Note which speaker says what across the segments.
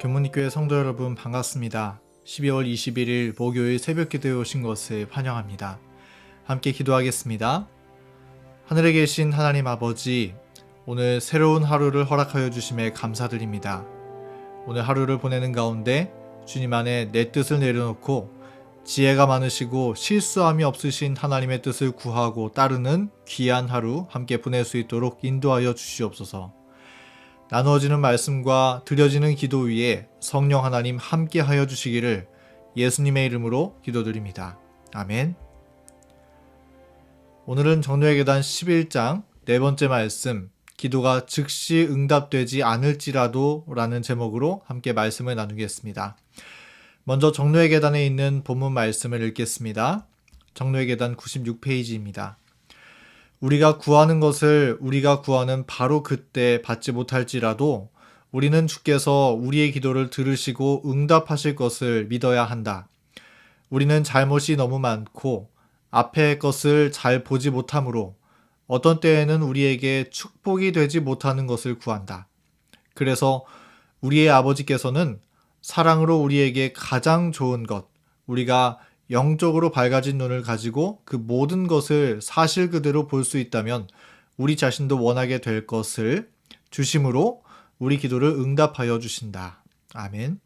Speaker 1: 교문리교회 성도 여러분 반갑습니다. 12월 21일 목요일 새벽 기도에 오신 것을 환영합니다. 함께 기도하겠습니다. 하늘에 계신 하나님 아버지, 오늘 새로운 하루를 허락하여 주심에 감사드립니다. 오늘 하루를 보내는 가운데 주님 안에 내 뜻을 내려놓고 지혜가 많으시고 실수함이 없으신 하나님의 뜻을 구하고 따르는 귀한 하루 함께 보낼 수 있도록 인도하여 주시옵소서. 나누어지는 말씀과 드려지는 기도 위에 성령 하나님 함께 하여 주시기를 예수님의 이름으로 기도드립니다. 아멘. 오늘은 정로의 계단 11장 네 번째 말씀, 기도가 즉시 응답되지 않을지라도 라는 제목으로 함께 말씀을 나누겠습니다. 먼저 정로의 계단에 있는 본문 말씀을 읽겠습니다. 정로의 계단 96페이지입니다. 우리가 구하는 것을 우리가 구하는 바로 그때 받지 못할지라도 우리는 주께서 우리의 기도를 들으시고 응답하실 것을 믿어야 한다. 우리는 잘못이 너무 많고 앞의 것을 잘 보지 못하므로 어떤 때에는 우리에게 축복이 되지 못하는 것을 구한다. 그래서 우리의 아버지께서는 사랑으로 우리에게 가장 좋은 것, 우리가 영적으로 밝아진 눈을 가지고 그 모든 것을 사실 그대로 볼 수 있다면 우리 자신도 원하게 될 것을 주심으로 우리 기도를 응답하여 주신다. 아멘.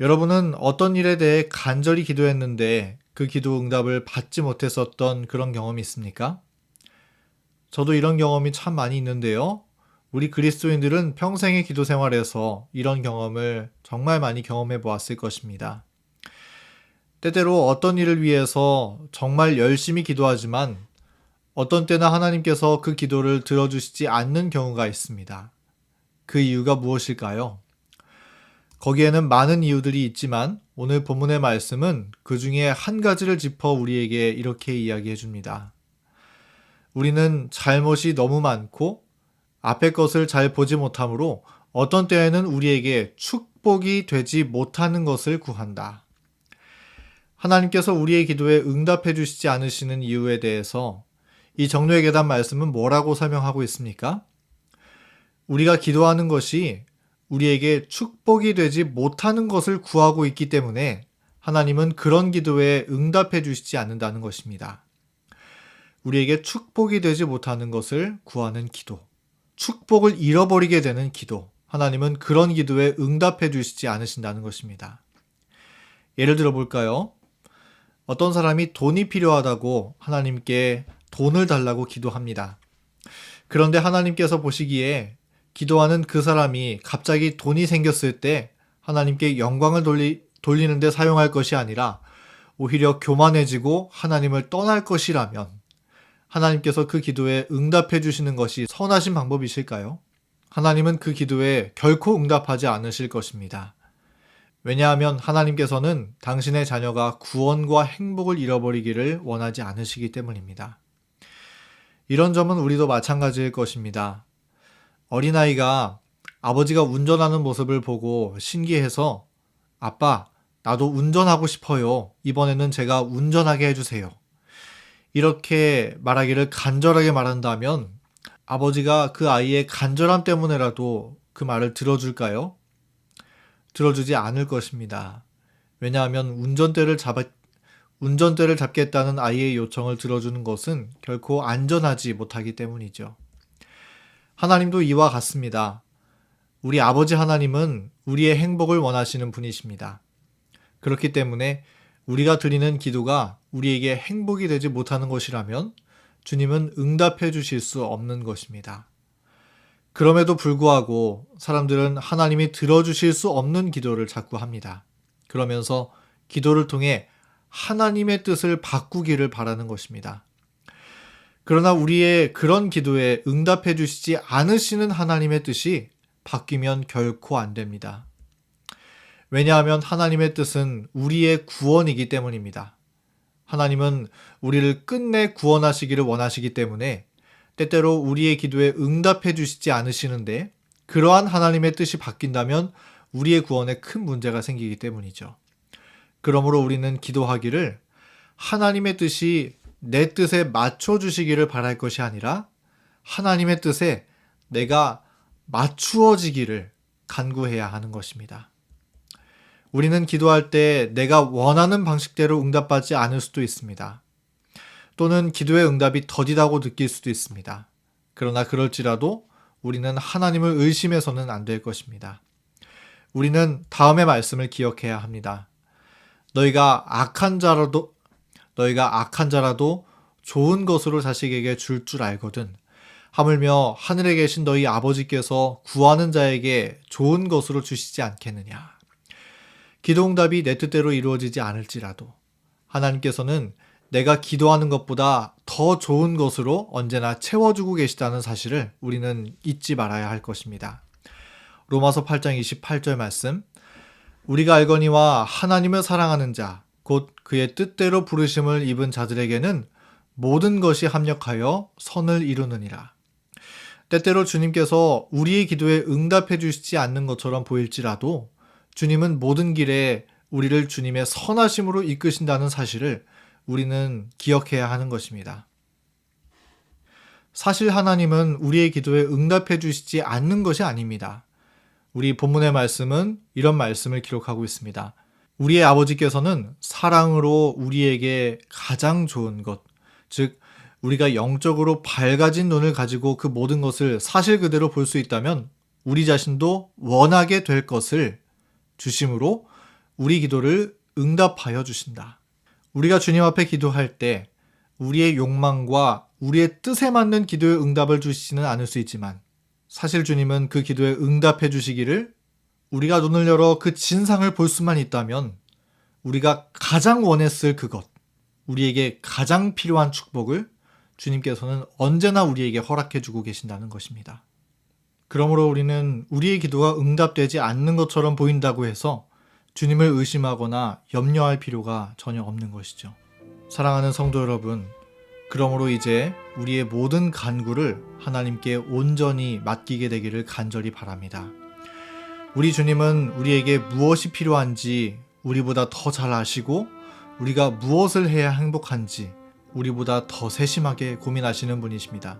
Speaker 1: 여러분은 어떤 일에 대해 간절히 기도했는데 그 기도 응답을 받지 못했었던 그런 경험이 있습니까? 저도 이런 경험이 참 많이 있는데요. 우리 그리스도인들은 평생의 기도 생활에서 이런 경험을 정말 많이 경험해 보았을 것입니다. 때때로 어떤 일을 위해서 정말 열심히 기도하지만 어떤 때나 하나님께서 그 기도를 들어주시지 않는 경우가 있습니다. 그 이유가 무엇일까요? 거기에는 많은 이유들이 있지만 오늘 본문의 말씀은 그 중에 한 가지를 짚어 우리에게 이렇게 이야기해 줍니다. 우리는 잘못이 너무 많고 앞의 것을 잘 보지 못하므로 어떤 때에는 우리에게 축복이 되지 못하는 것을 구한다. 하나님께서 우리의 기도에 응답해 주시지 않으시는 이유에 대해서 이 정로의 계단 말씀은 뭐라고 설명하고 있습니까? 우리가 기도하는 것이 우리에게 축복이 되지 못하는 것을 구하고 있기 때문에 하나님은 그런 기도에 응답해 주시지 않는다는 것입니다. 우리에게 축복이 되지 못하는 것을 구하는 기도, 축복을 잃어버리게 되는 기도, 하나님은 그런 기도에 응답해 주시지 않으신다는 것입니다. 예를 들어 볼까요? 어떤 사람이 돈이 필요하다고 하나님께 돈을 달라고 기도합니다. 그런데 하나님께서 보시기에 기도하는 그 사람이 갑자기 돈이 생겼을 때 하나님께 영광을 돌리는 데 사용할 것이 아니라 오히려 교만해지고 하나님을 떠날 것이라면 하나님께서 그 기도에 응답해 주시는 것이 선하신 방법이실까요? 하나님은 그 기도에 결코 응답하지 않으실 것입니다. 왜냐하면 하나님께서는 당신의 자녀가 구원과 행복을 잃어버리기를 원하지 않으시기 때문입니다. 이런 점은 우리도 마찬가지일 것입니다. 어린아이가 아버지가 운전하는 모습을 보고 신기해서 아빠, 나도 운전하고 싶어요. 이번에는 제가 운전하게 해주세요. 이렇게 말하기를 간절하게 말한다면 아버지가 그 아이의 간절함 때문에라도 그 말을 들어줄까요? 들어주지 않을 것입니다. 왜냐하면 운전대를 잡겠다는 아이의 요청을 들어주는 것은 결코 안전하지 못하기 때문이죠. 하나님도 이와 같습니다. 우리 아버지 하나님은 우리의 행복을 원하시는 분이십니다. 그렇기 때문에 우리가 드리는 기도가 우리에게 행복이 되지 못하는 것이라면 주님은 응답해 주실 수 없는 것입니다. 그럼에도 불구하고 사람들은 하나님이 들어주실 수 없는 기도를 자꾸 합니다. 그러면서 기도를 통해 하나님의 뜻을 바꾸기를 바라는 것입니다. 그러나 우리의 그런 기도에 응답해 주시지 않으시는 하나님의 뜻이 바뀌면 결코 안 됩니다. 왜냐하면 하나님의 뜻은 우리의 구원이기 때문입니다. 하나님은 우리를 끝내 구원하시기를 원하시기 때문에 때때로 우리의 기도에 응답해 주시지 않으시는데 그러한 하나님의 뜻이 바뀐다면 우리의 구원에 큰 문제가 생기기 때문이죠. 그러므로 우리는 기도하기를 하나님의 뜻이 내 뜻에 맞춰주시기를 바랄 것이 아니라 하나님의 뜻에 내가 맞추어지기를, 간구해야 하는 것입니다. 우리는 기도할 때 내가 원하는 방식대로 응답받지 않을 수도 있습니다. 또는 기도의 응답이 더디다고 느낄 수도 있습니다. 그러나 그럴지라도 우리는 하나님을 의심해서는 안 될 것입니다. 우리는 다음의 말씀을 기억해야 합니다. 너희가 악한 자라도 좋은 것으로 자식에게 줄 줄 알거든. 하물며 하늘에 계신 너희 아버지께서 구하는 자에게 좋은 것으로 주시지 않겠느냐. 기도응답이 내 뜻대로 이루어지지 않을지라도 하나님께서는 내가 기도하는 것보다 더 좋은 것으로 언제나 채워주고 계시다는 사실을 우리는 잊지 말아야 할 것입니다. 로마서 8장 28절 말씀, 우리가 알거니와 하나님을 사랑하는 자, 곧 그의 뜻대로 부르심을 입은 자들에게는 모든 것이 합력하여 선을 이루느니라. 때때로 주님께서 우리의 기도에 응답해 주시지 않는 것처럼 보일지라도 주님은 모든 길에 우리를 주님의 선하심으로 이끄신다는 사실을 우리는 기억해야 하는 것입니다. 사실 하나님은 우리의 기도에 응답해 주시지 않는 것이 아닙니다. 우리 본문의 말씀은 이런 말씀을 기록하고 있습니다. 우리의 아버지께서는 사랑으로 우리에게 가장 좋은 것, 즉 우리가 영적으로 밝아진 눈을 가지고 그 모든 것을 사실 그대로 볼 수 있다면 우리 자신도 원하게 될 것을 주심으로 우리 기도를 응답하여 주신다. 우리가 주님 앞에 기도할 때 우리의 욕망과 우리의 뜻에 맞는 기도의 응답을 주시지는 않을 수 있지만 사실 주님은 그 기도에 응답해 주시기를 우리가 눈을 열어 그 진상을 볼 수만 있다면 우리가 가장 원했을 그것, 우리에게 가장 필요한 축복을 주님께서는 언제나 우리에게 허락해 주고 계신다는 것입니다. 그러므로 우리는 우리의 기도가 응답되지 않는 것처럼 보인다고 해서 주님을 의심하거나 염려할 필요가 전혀 없는 것이죠. 사랑하는 성도 여러분, 그러므로 이제 우리의 모든 간구를 하나님께 온전히 맡기게 되기를 간절히 바랍니다. 우리 주님은 우리에게 무엇이 필요한지 우리보다 더 잘 아시고 우리가 무엇을 해야 행복한지 우리보다 더 세심하게 고민하시는 분이십니다.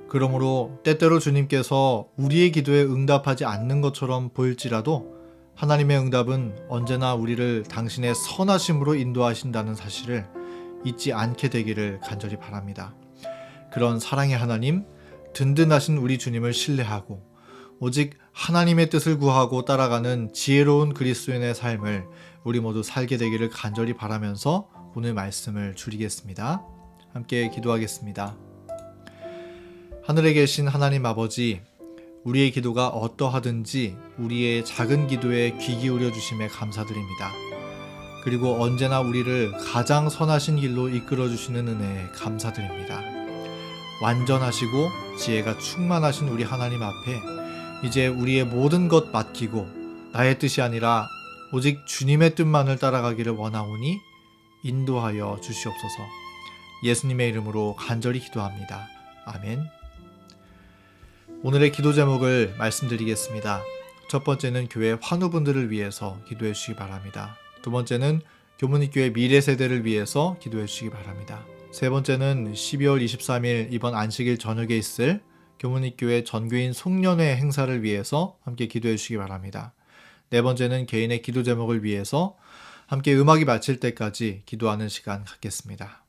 Speaker 1: 그러므로 때때로 주님께서 우리의 기도에 응답하지 않는 것처럼 보일지라도 하나님의 응답은 언제나 우리를 당신의 선하심으로 인도하신다는 사실을 잊지 않게 되기를 간절히 바랍니다. 그런 사랑의 하나님, 든든하신 우리 주님을 신뢰하고 오직 하나님의 뜻을 구하고 따라가는 지혜로운 그리스도인의 삶을 우리 모두 살게 되기를 간절히 바라면서 오늘 말씀을 줄이겠습니다. 함께 기도하겠습니다. 하늘에 계신 하나님 아버지, 우리의 기도가 어떠하든지 우리의 작은 기도에 귀 기울여 주심에 감사드립니다. 그리고 언제나 우리를 가장 선하신 길로 이끌어 주시는 은혜에 감사드립니다. 완전하시고 지혜가 충만하신 우리 하나님 앞에 이제 우리의 모든 것 맡기고 나의 뜻이 아니라 오직 주님의 뜻만을 따라가기를 원하오니 인도하여 주시옵소서. 예수님의 이름으로 간절히 기도합니다. 아멘. 오늘의 기도 제목을 말씀드리겠습니다. 첫 번째는 교회 환우분들을 위해서 기도해 주시기 바랍니다. 두 번째는 교문익교회 미래 세대를 위해서 기도해 주시기 바랍니다. 세 번째는 12월 23일 이번 안식일 저녁에 있을 교문익교회 전교인 송년회 행사를 위해서 함께 기도해 주시기 바랍니다. 네 번째는 개인의 기도 제목을 위해서 함께 음악이 마칠 때까지 기도하는 시간 갖겠습니다.